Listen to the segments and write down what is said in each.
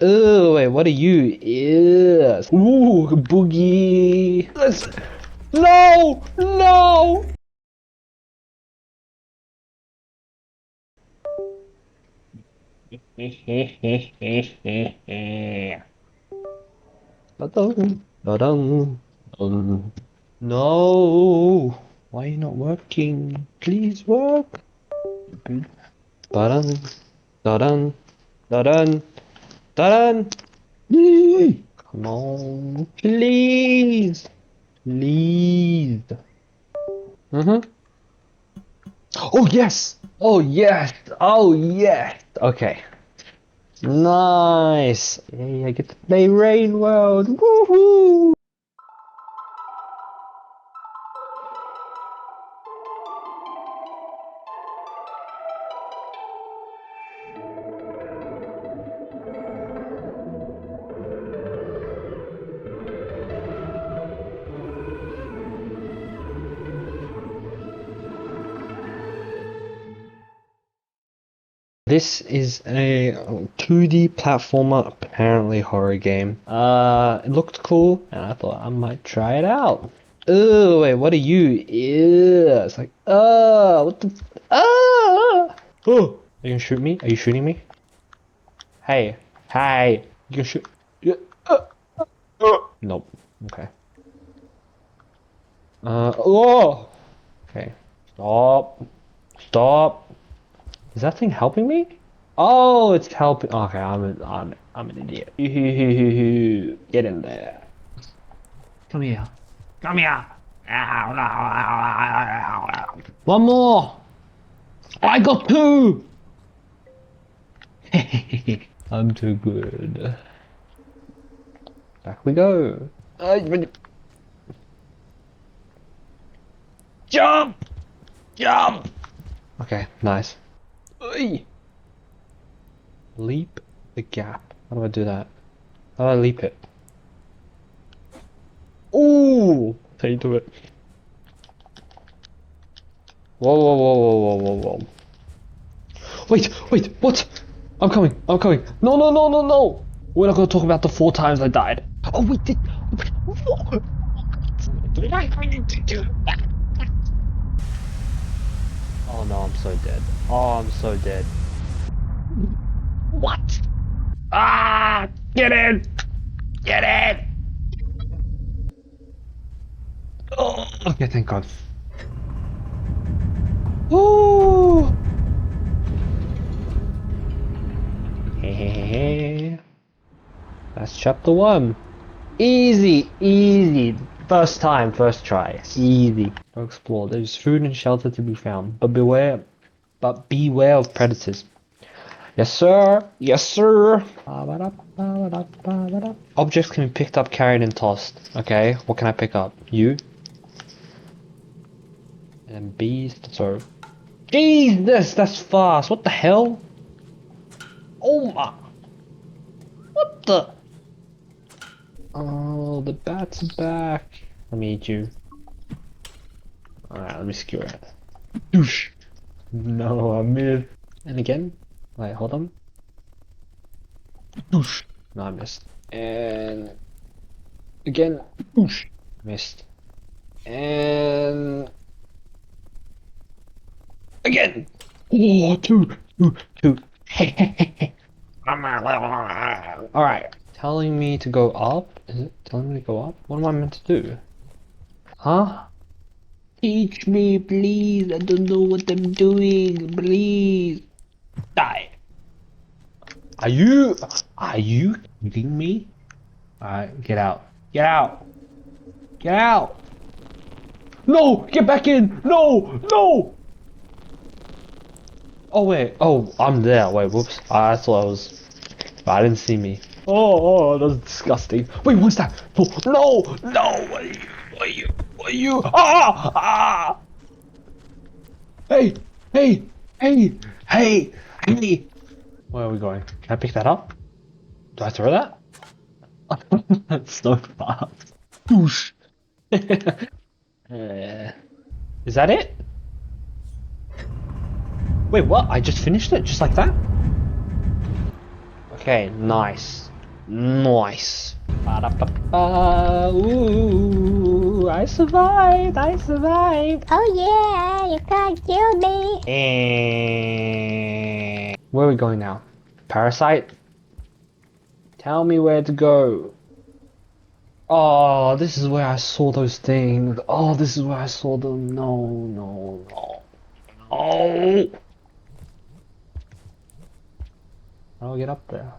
Oh, wait, what are you? Yes. Ooh, boogie. Let's. No! No! Da-dum, da-dum, dum. No! Why are you not working? Please work. Da-dum, da-dum, da-dum, da-dum. Come on, please. Please. Mm-hmm. Oh yes! Oh yes! Oh yes! Okay. Nice! Yay, I get to play Rain World! Woohoo! This is a 2D platformer, apparently horror game. It looked cool, and I thought I might try it out. Oh, wait, what are you? Ew, it's like, what the? Oh! Are you gonna shoot me? Are you shooting me? Hey, hey, you gonna shoot? Yeah. Nope. Okay. Oh! Okay. Stop. Stop. Is that thing helping me? Oh, it's helping. Okay, I'm an idiot. Get in there. Come here. Come here. One more. I got two. I'm too good. Back we go. Jump! Jump! Okay, nice. Oi. Leap the gap. How do I do that? How do I leap it? Ooh! How you do it? Whoa, whoa, whoa, whoa, whoa, whoa, whoa. Wait, wait, what? I'm coming, I'm coming. No, no, no, no, no! We're not gonna talk about the 4 times I died. Oh, we did. What? Oh no, I'm so dead. Oh, I'm so dead. What? Ah! Get in! Get in! Oh, okay, thank God. Ooh! Hey, that's chapter 1. Easy, easy. First time, first try. Easy. Go explore. There's food and shelter to be found, but beware of predators. Yes, sir. Yes, sir. Objects can be picked up, carried, and tossed. Okay, what can I pick up? You. And bees. So. Jesus, that's fast. What the hell? Oh my. What the? Oh, the bats are back. Let me eat you. Alright, let me skewer it. Douche. No, I missed. And again. Wait, hold on. Douche. No, I missed. And again. Douche. Missed. And again. Oh, two. Alright. Telling me to go up? Is it telling me to go up? What am I meant to do? Huh? Teach me, please. I don't know what I'm doing. Please. Die. Are you kidding me? Alright, get out. Get out. Get out. No! Get back in! No! No! Oh wait. Oh, I'm there. Wait, whoops. I thought I was. I didn't see me. Oh, that was disgusting. Wait, what's that? No! No! No! What are you? What are you? What are you? Ah! Ah! Hey! Hey! Hey! Hey! Hey! Where are we going? Can I pick that up? Do I throw that? That's so fast. Whoosh! Is that it? Wait, what? I just finished it? Just like that? Okay, nice. Nice. Ba-da-ba-ba. Ooh, I survived. I survived. Oh yeah, you can't kill me. And where are we going now? Parasite? Tell me where to go. Oh, this is where I saw those things. Oh, this is where I saw them. No, no, no. Oh! How do I get up there?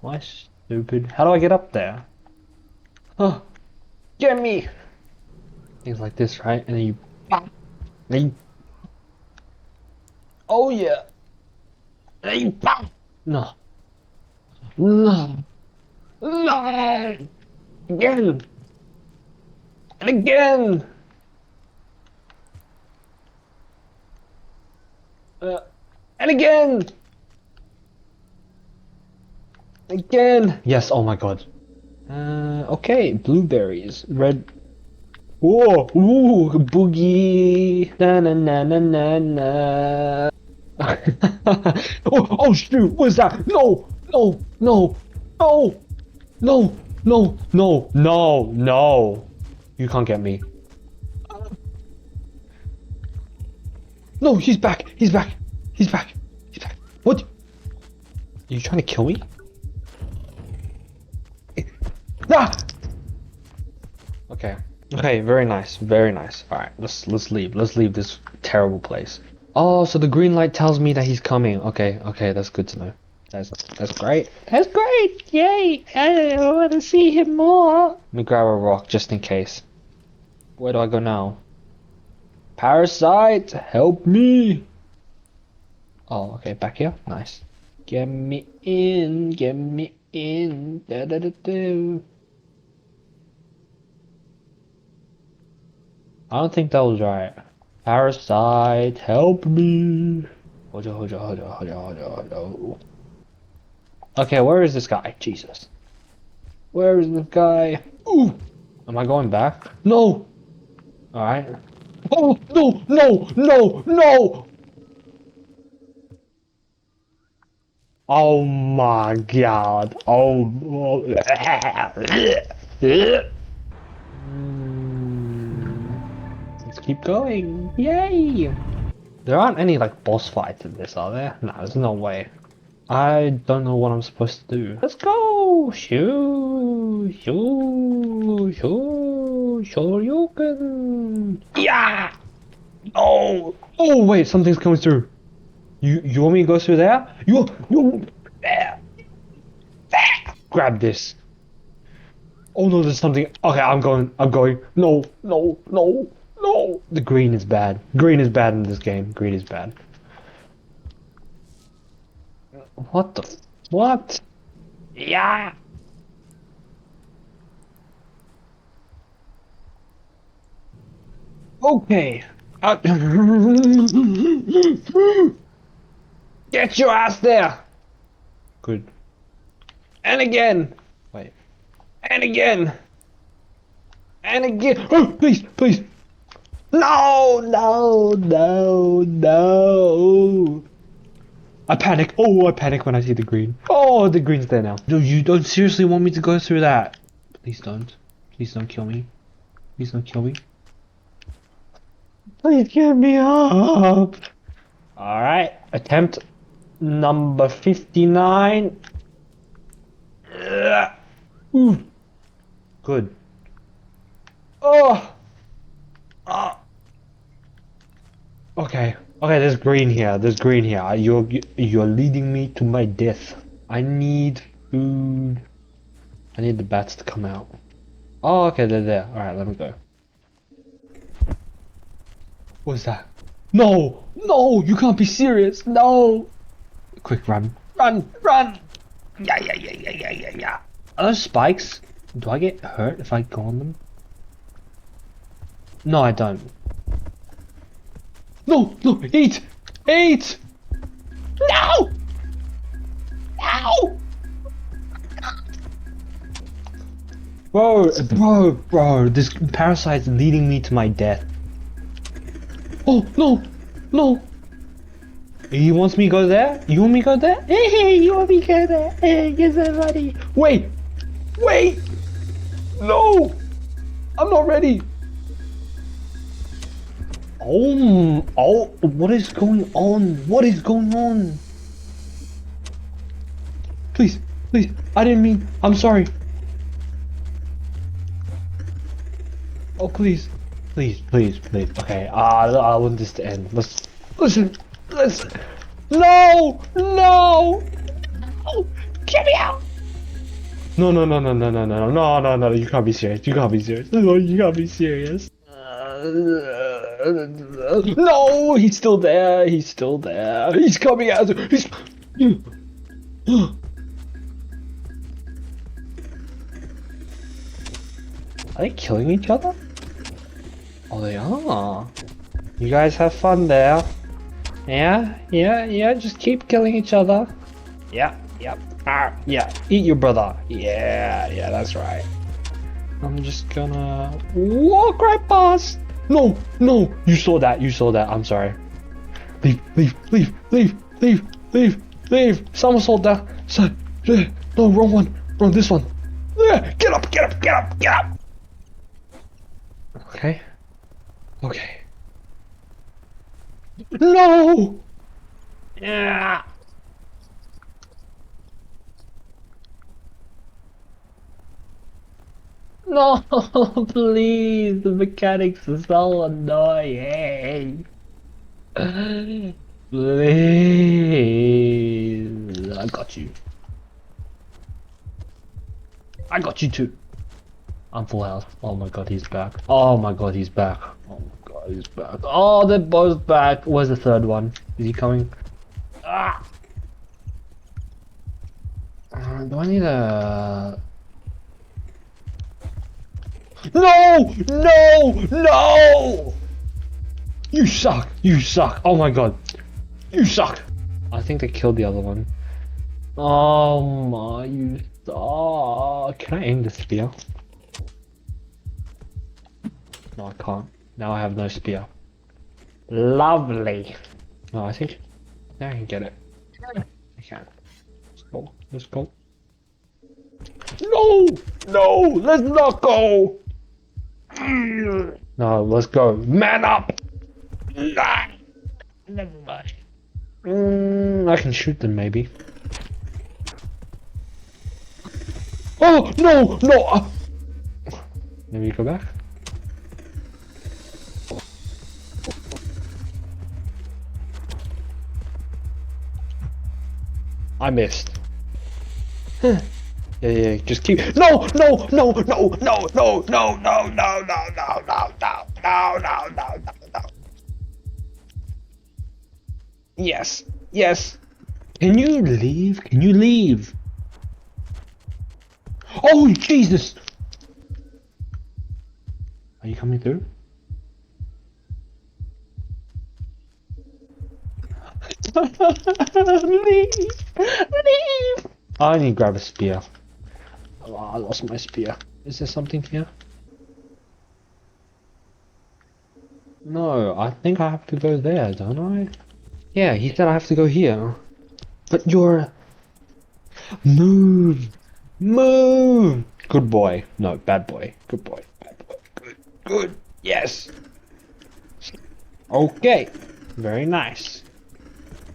Am I stupid? How do I get up there? Oh, get me! Things like this, right? And then you... Then you... Oh yeah! And then you... No. No. No! Again! And again! And again! Again! Yes, oh my god. Okay, blueberries. Red... Whoa! Ooh! Boogie! Na na na na na na! Oh shoot! What's that? No! No! No! No! No! No! No! No! No! You can't get me. No! He's back! He's back! He's back! He's back! What? Are you trying to kill me? Ah! Okay. Okay, very nice, very nice. Alright, let's leave. Let's leave this terrible place. Oh, so the green light tells me that he's coming. Okay, okay, that's good to know. That's great. That's great! Yay! I want to see him more. Let me grab a rock just in case. Where do I go now? Parasite, help me! Oh, okay, back here. Nice. Get me in, get me in. Da da da da. I don't think that was right. Parasite, help me. Hojo. Okay, where is this guy? Jesus. Where is this guy? Ooh! Am I going back? No! Alright. Oh, no, no, no, no! Oh my god. Oh. Let's keep going. Yay! There aren't any like boss fights in this, are there? No, there's no way. I don't know what I'm supposed to do. Let's go! Shoo! Shoo! Shoo! Shoryuken! Yeah! Oh! Oh wait, something's coming through. You want me to go through there? You there! Grab this. Oh no, there's something. Okay, I'm going. No, no, no, no. The green is bad. Green is bad in this game. Green is bad. What the? What? Yeah. Okay. Get your ass there. Good. And again. Wait. And again. And again. Oh, please, please. No, no, no, no. I panic. Oh, I panic when I see the green. Oh, the green's there now. No, you don't seriously want me to go through that? Please don't. Please don't kill me. Please don't kill me. Please get me up. Alright. Attempt number 59. Ooh. Good. Oh. Okay. Okay, there's green here. There's green here. You're leading me to my death. I need food. I need the bats to come out. Oh, okay, they're there. Alright, let me go. What's that? No! No! You can't be serious! No! Quick, run. Run! Run! Yeah. Are those spikes? Do I get hurt if I go on them? No, I don't. No! No! Eat! Eat! No! No! Bro, this parasite's leading me to my death. Oh, no! No! He wants me to go there? You want me to go there? Hey, you want me to go there? Hey, yes, everybody. Wait! Wait! No! I'm not ready! Oh, what is going on? What is going on? Please, please, I didn't mean, I'm sorry. Oh, please, please, please, please. Okay, I want this to end. Listen, no, no, oh, get me out. No, no, no, no, no, no, no, no, no, no, you can't be serious. You can't be serious. No, you can't be serious. No, he's still there. He's still there. He's coming out. He's. Are they killing each other? Oh, they are. You guys have fun there. Yeah, yeah, yeah. Just keep killing each other. Yeah, yeah. Yeah. Eat your brother. Yeah, yeah. That's right. I'm just gonna walk right past. No, no. You saw that. You saw that. I'm sorry. Leave, leave, leave, leave, leave, leave, leave. Somersault down. So, no, wrong one. Wrong this one. Get up, get up, get up, get up. Okay. Okay. No! Yeah. No, please. The mechanics are so annoying. Please. I got you. I got you too. I'm full health. Oh my god, he's back. Oh my god, he's back. Oh my god, he's back. Oh, they're both back. Where's the third one? Is he coming? Ah! Do I need a... No! No! No! You suck! You suck! Oh my god. You suck! I think they killed the other one. Oh my, you suck. Can I aim the spear? No, I can't. Now I have no spear. Lovely. No, I think now I can get it. I can. Let's go. Let's go. No! No! Let's not go! No, let's go. Man up! Never mind. I can shoot them maybe. Oh! No! No! Maybe go back? I missed. Yeah, yeah, just keep. No, no, no, no, no, no, no, no, no, no, no, no, no, no, no, no, no, no. Yes, yes. Can you leave? Can you leave? Oh, Jesus! Are you coming through? Leave! Leave! I need to grab a spear. Oh, I lost my spear. Is there something here? No, I think I have to go there, don't I? Yeah, he said I have to go here. But you're... Move! Move! Good boy. No, bad boy. Good boy. Bad boy. Good. Good. Yes. Okay. Very nice.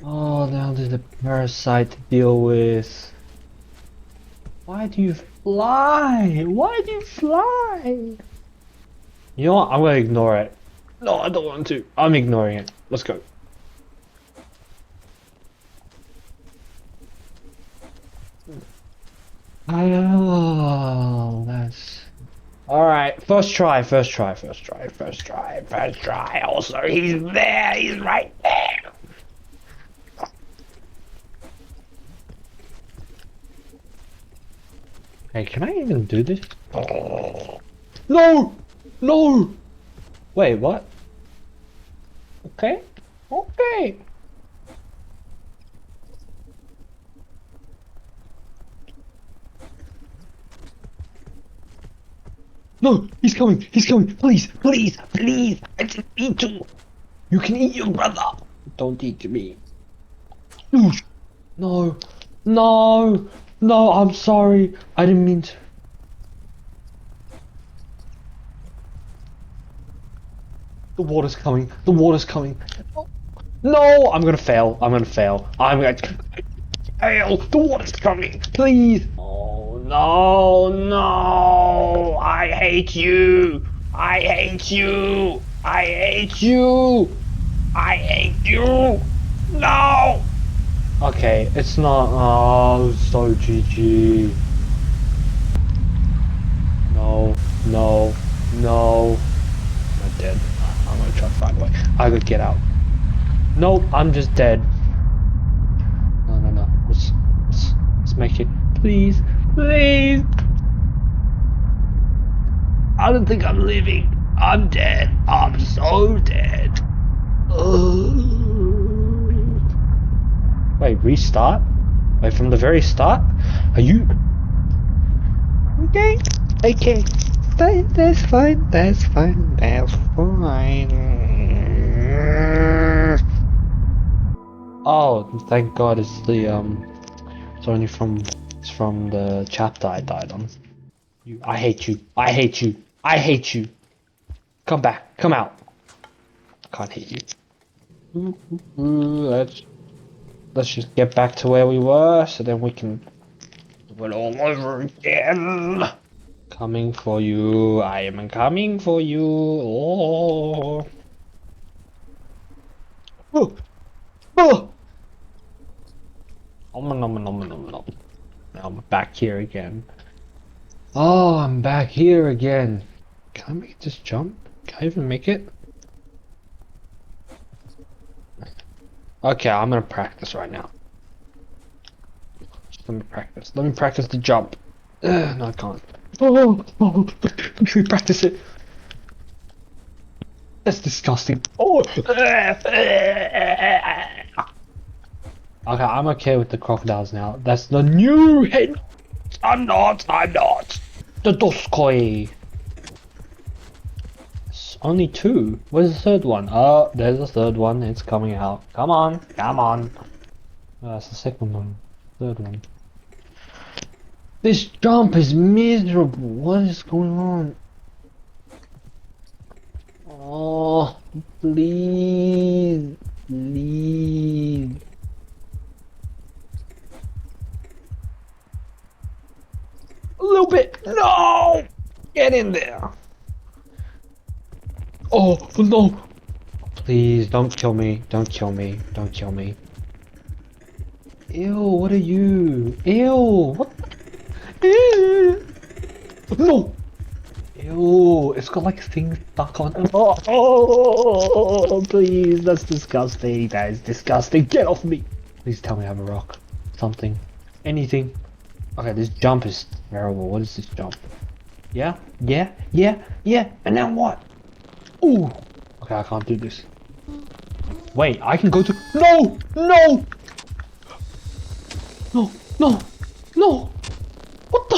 Oh, now there's a parasite to deal with. Why do you fly? Why do you fly? You know what? I'm gonna ignore it. No, I don't want to. I'm ignoring it. Let's go. Oh, that's... Alright, first try, first try, first try, first try, first try. Also, he's there, he's right there. Hey, can I even do this? No! No! Wait, what? Okay, okay. No, he's coming, please, please, please, I just need to. You can eat your brother. Don't eat me. Oosh. No, no, no, I'm sorry. I didn't mean to. The water's coming. The water's coming. No, I'm gonna fail. I'm gonna fail. I'm gonna fail. The water's coming. Please. Oh, no, no. I hate you. I hate you. I hate you. I hate you. No. Okay, it's not. Oh, so GG. No, no, no. I'm dead. I'm gonna try to find a way. I could get out. Nope, I'm just dead. No, no, no. Let's make it. Please, please. I don't think I'm living. I'm dead. I'm so dead. Wait, restart? Wait, from the very start? Are you? Okay, okay. That's fine. That's fine. That's fine. Oh, thank God! It's only from the chapter I died on. You, I hate you. I hate you. I hate you. Come back. Come out. I can't hit you. Let's just get back to where we were, so then we can do it all over again. Coming for you. I am coming for you. Oh. Oh. Oh. Nom nom nom nom nom. Now I'm back here again. Oh, I'm back here again. Can I make this jump? Can I even make it? Okay, I'm gonna practice right now. Just let me practice. Let me practice the jump. No, I can't. Oh, let me practice it. That's disgusting. Oh. Okay, I'm okay with the crocodiles now. That's the new head. I'm not. The Doskoi. It's only two. Where's the third one? Oh, there's the third one. It's coming out. Come on. Come on. Oh, that's the second one. Third one. This jump is miserable. What is going on? Oh, please. Please. A little bit. No! Get in there. Oh, no. Please, don't kill me. Don't kill me. Don't kill me. Ew, what are you? Ew, what? Ew. No! Ew, it's got like things stuck on. Oh, please, that's disgusting. That is disgusting. Get off me. Please tell me I have a rock. Something. Anything. Okay, this jump is terrible. What is this jump? Yeah, yeah, yeah, yeah. And now what? Ooh. Okay, I can't do this. Wait, I can go to. No! No! No! No! No! What the?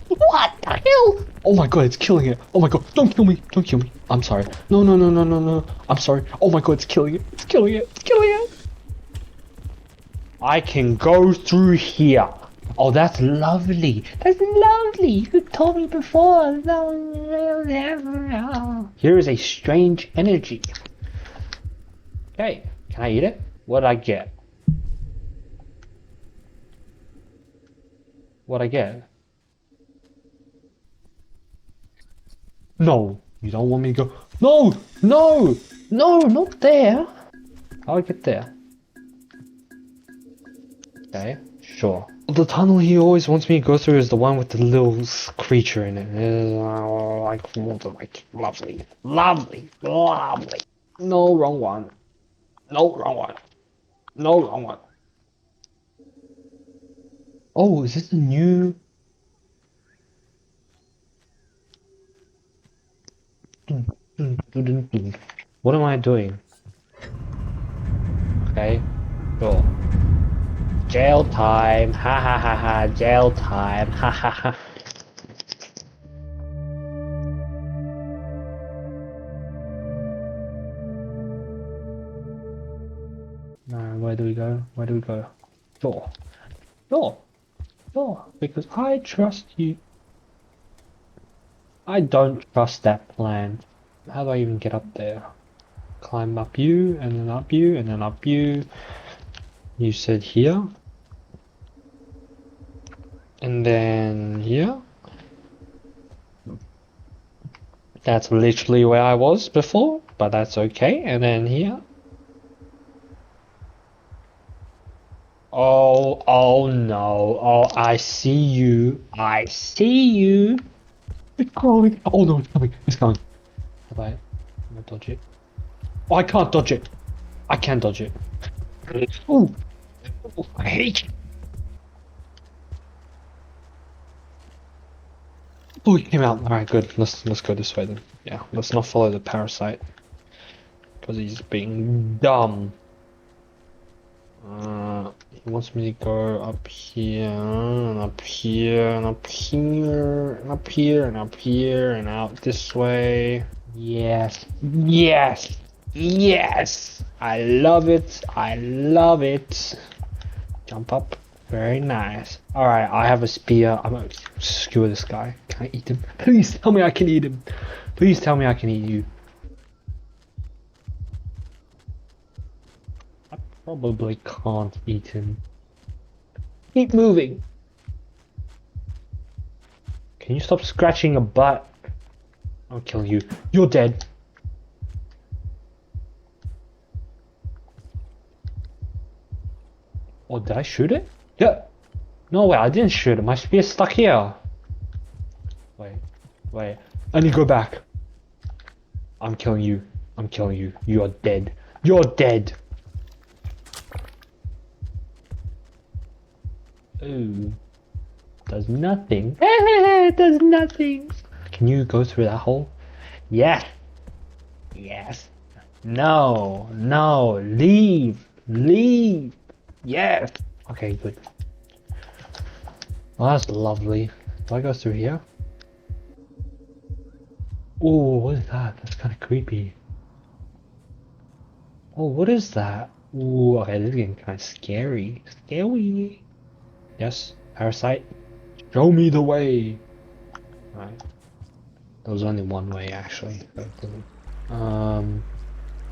What the hell? Oh my god, it's killing it. Oh my god, don't kill me. Don't kill me. I'm sorry. No, no, no, no, no, no. I'm sorry. Oh my god, it's killing it. It's killing it. It's killing it. I can go through here. Oh, that's lovely. That's lovely. You told me before. Here is a strange energy. Okay, can I eat it? What did I get? What'd I get? No, you don't want me to go. No, no, no, not there. How do I get there? Okay, sure. The tunnel he always wants me to go through is the one with the little creature in it. Like, lovely, lovely, lovely. No, wrong one. No, wrong one. No, wrong one. Oh, is this a new? What am I doing? Okay, sure. Jail time, ha ha ha ha, jail time, ha ha ha. No, do we go? Where do we go? Door. Door. Door. Because I trust you. I don't trust that plan. How do I even get up there? Climb up you, and then up you, and then up you. You said here. And then here. That's literally where I was before, but that's okay. And then here. Oh no. Oh, I see you. I see you. It's crawling. Oh no, it's coming. It's coming. Have I dodge it? Oh, I can't dodge it. I can dodge it. Ooh. Oh, I hate it. Oh, it came out. Alright, good. Let's go this way then. Yeah, let's not follow the parasite. Because he's being dumb. He wants me to go up here, and up here, and up here, and up here, and up here, and out this way. Yes. Yes. Yes! I love it. I love it. Jump up. Very nice. Alright, I have a spear. I'm gonna skewer this guy. Can I eat him? Please tell me I can eat him. Please tell me I can eat you. I probably can't eat him. Keep moving. Can you stop scratching a butt? I'll kill you. You're dead. Oh, did I shoot it? Yeah. No way, I didn't shoot it. My spear's stuck here. Wait. I need to go back. I'm killing you. I'm killing you. You're dead. You're dead. Ooh. Does nothing. Does nothing. Can you go through that hole? Yes. Yes. No. No. Leave. Leave. Yes. Okay, good. Well, that's lovely. Do I go through here? Oh, what is that? That's kind of creepy. Oh, what is that? Ooh, okay, this is getting kind of scary. Scary. Yes, parasite. Show me the way. Alright. There was only one way, actually. What am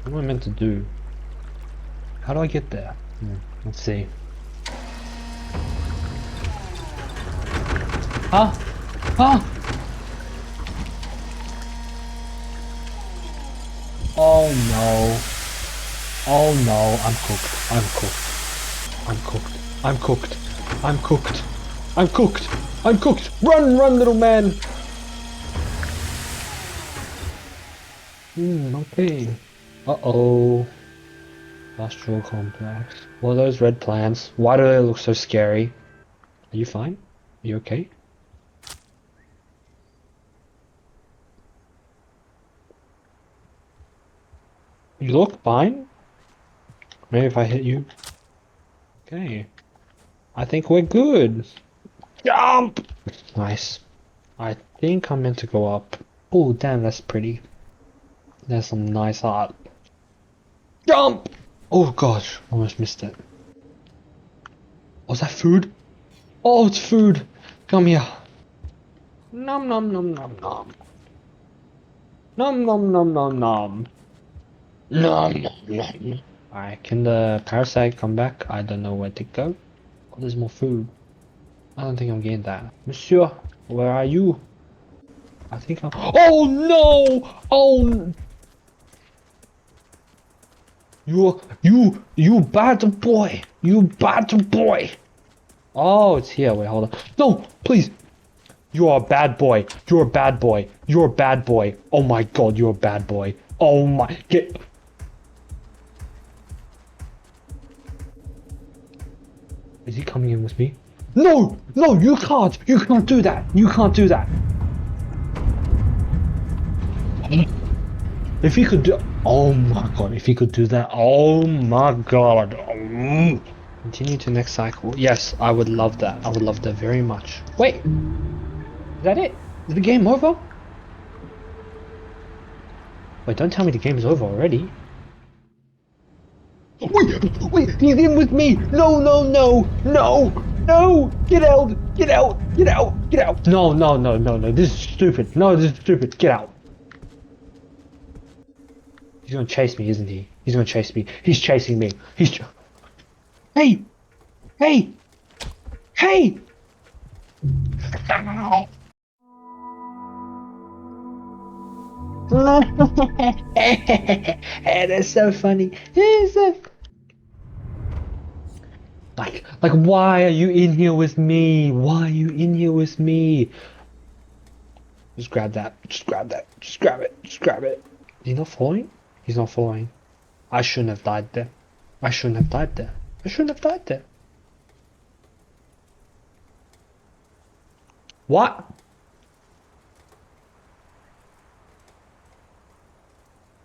I meant to do? How do I get there? Let's see. Huh? Huh? Oh no. Oh no, I'm cooked. I'm cooked. I'm cooked. I'm cooked. I'm cooked. I'm cooked. I'm cooked. Run, run, little man. Okay. Uh-oh. Industrial complex. What are those red plants? Why do they look so scary? Are you fine? Are you okay? You look fine? Maybe if I hit you? Okay. I think we're good. Jump! Nice. I think I'm meant to go up. Oh, damn, that's pretty. There's some nice art. Jump! Oh gosh, almost missed it. Was that food? Oh, it's food! Come here. Nom nom nom nom nom. Nom nom nom nom nom. Nom nom nom. Alright, can the parasite come back? I don't know where to go. Oh, there's more food. I don't think I'm getting that. Monsieur, where are you? I think I'm... Oh no! Oh... You bad boy! You bad boy! Oh, it's here. Wait, hold on. No, please! You are a bad boy. You're a bad boy. You're a bad boy. Oh my god, you're a bad boy. Oh my... Get... Is he coming in with me? No! No, you can't! You can't do that! You can't do that! If he could do... Oh my god, if he could do that... Oh my god! Oh. Continue to next cycle. Yes, I would love that. I would love that very much. Wait! Is that it? Is the game over? Wait, don't tell me the game is over already. Wait, he's in with me! No, no, no, no, no! Get out, get out, get out, get out! No, no, no, no, no, this is stupid. No, this is stupid, get out. He's gonna chase me, isn't he? He's gonna chase me. He's chasing me. Hey! Hey! Hey! That's so funny. Like, why are you in here with me? Why are you in here with me? Just grab that. Just grab that. Just grab it. Just grab it. Is he not following? He's not following. I shouldn't have died there. I shouldn't have died there. I shouldn't have died there. What?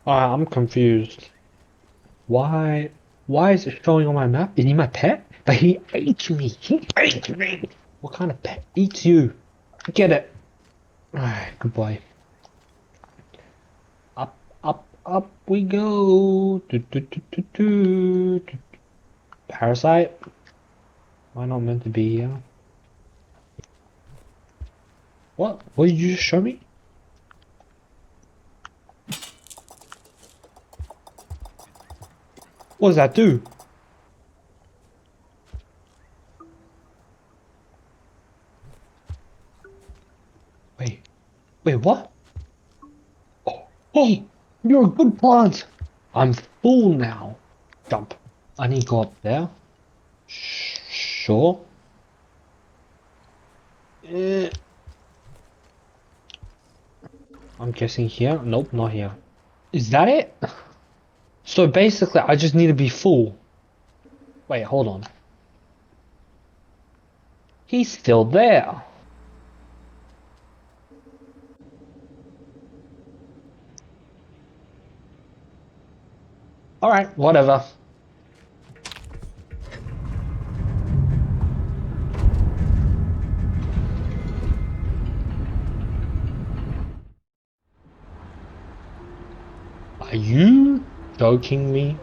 I'm confused. Why is it showing on my map? Is he my pet? But he ate me. He ate me. What kind of pet eats you? Get it. Alright, goodbye. Up, up, up we go. Parasite? Am I not meant to be here? What? What did you just show me? What does that do? Wait, what? Oh, you're a good plant. I'm full now. Jump. I need to go up there. Sure. I'm guessing here. Nope, not here. Is that it? So basically, I just need to be full. Wait, hold on. He's still there. Alright, whatever. Are you joking me?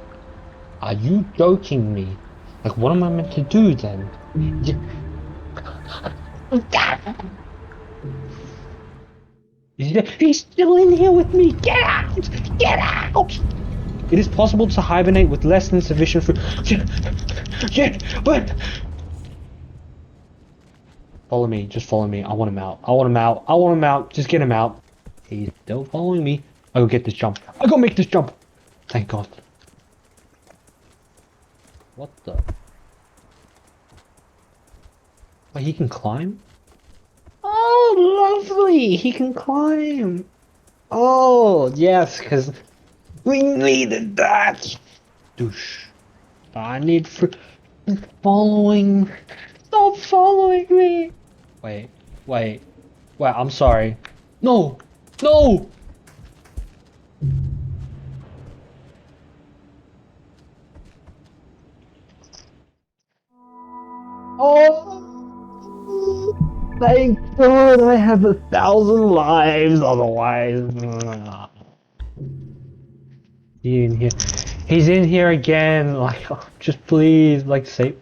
Are you joking me? Like, what am I meant to do then? He's still in here with me! Get out! Get out! It is possible to hibernate with less than sufficient food. Yeah, but... Follow me, just follow me. I want him out. I want him out. I want him out. Just get him out. He's still following me. I go get this jump. I go make this jump. Thank God. What the? Wait, he can climb? Oh, lovely! He can climb! Oh, yes, because we needed that! Douche. I need following. Stop following me! Wait, I'm sorry. No! No! Oh! Thank God I have 1,000 lives, otherwise... He's in here. He's in here again, like, oh, just please, like, save...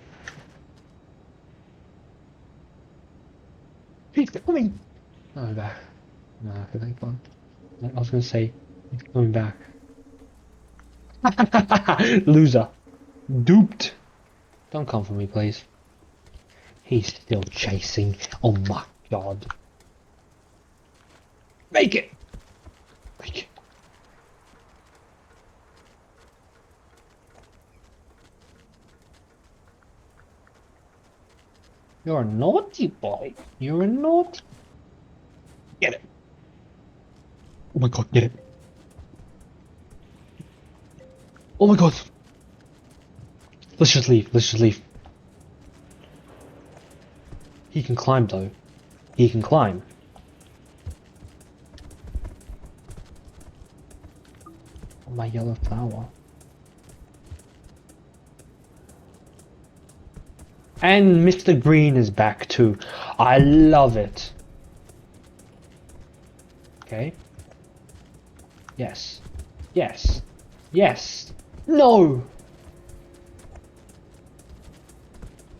He's coming! No, back. No, thank God. I was gonna say, he's coming back. Loser. Duped. Don't come for me, please. He's still chasing. Oh my God. Make it! Make it. You're a naughty boy. You're a naughty. Get it. Oh my God, get it. Oh my God. Let's just leave. Let's just leave. He can climb though. He can climb. Oh, my yellow flower. And Mr. Green is back too. I love it. Okay. Yes. Yes. Yes. No!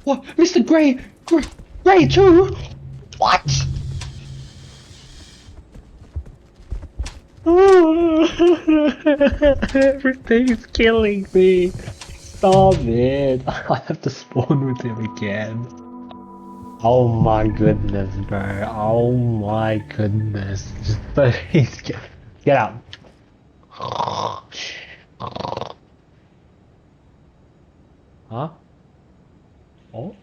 What? Mr. Gray! Gray too? What? Everything's killing me. Stop it. I have to spawn with him again. Oh my goodness, bro. Oh my goodness. Just please get out. Huh? Oh?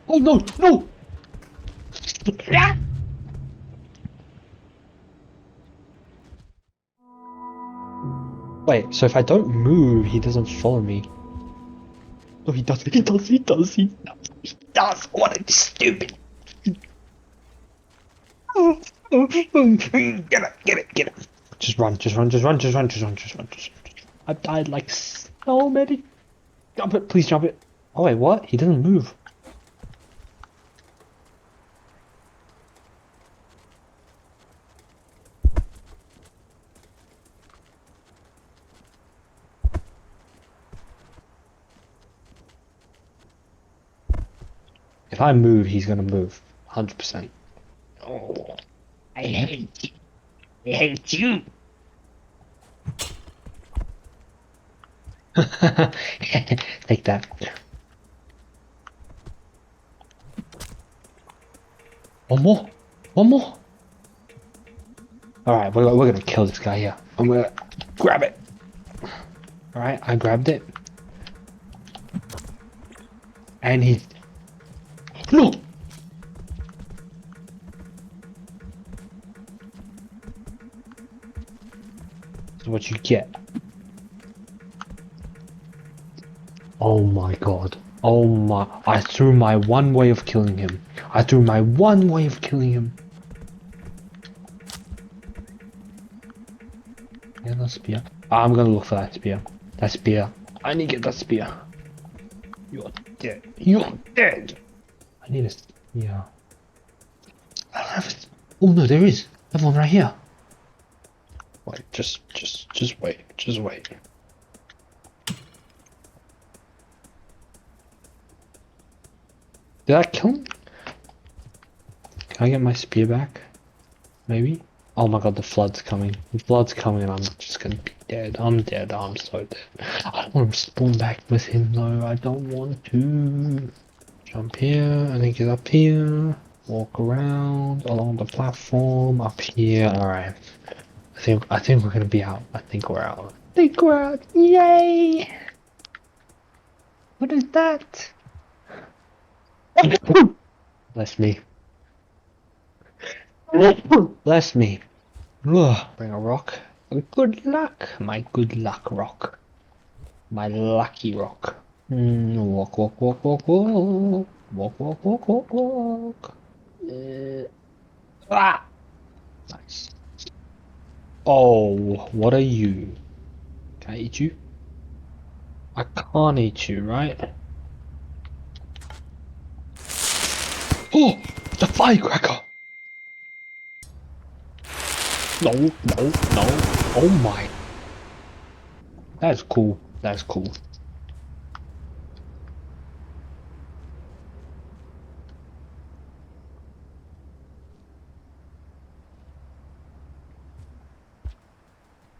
Oh no, no! Wait, so if I don't move, he doesn't follow me. No, he does, he does, he does, he does, he does! What a stupid! Get it! Just run. I've died like so many. Jump it, please jump it. Oh wait, what? He doesn't move. If I move, he's gonna move. 100%. Oh, I hate you. I hate you. Take that. One more. Alright, we're gonna kill this guy here. I'm gonna grab it. Alright, I grabbed it. And he... No! This is what you get. Oh my god. Oh my... I threw my one way of killing him. Yeah, that spear. I'm gonna look for that spear. I need to get that spear. You're dead. I need a spear. I don't have it. Oh no, there is. I have one right here. Wait, just wait. Did I kill him? Can I get my spear back? Maybe? Oh my god, the flood's coming. And I'm just gonna be dead. I'm so dead. I don't want to spawn back with him though. I don't want to. Jump here, and then get up here. Walk around along the platform. Up here. Alright. I think we're gonna be out. I think we're out. Yay! What is that? Bless me. Bless me. Bring a rock. Good luck, my good luck rock. My lucky rock. Walk. Walk. Ah! Nice. Oh, what are you? Can I eat you? I can't eat you, right? Oh! The firecracker! No. Oh my. That's cool.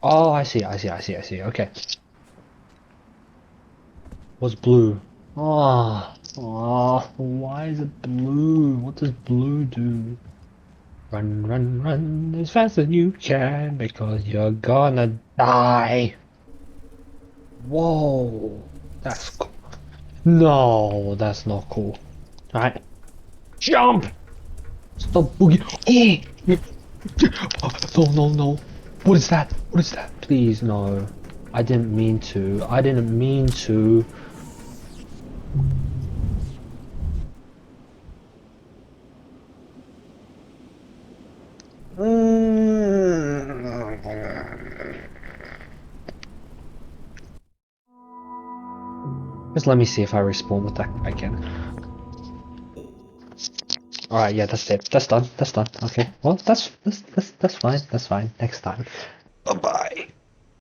Oh, I see. Okay. What's blue? Why is it blue? What does blue do? Run as fast as you can because you're gonna die. Whoa, that's cool. No, that's not cool. Alright, jump! Stop boogie. Oh! No. What is that? Please, no. I didn't mean to. Just let me see if I respawn with that again. Alright, yeah, that's it. That's done. Okay. Well, that's fine. Next time.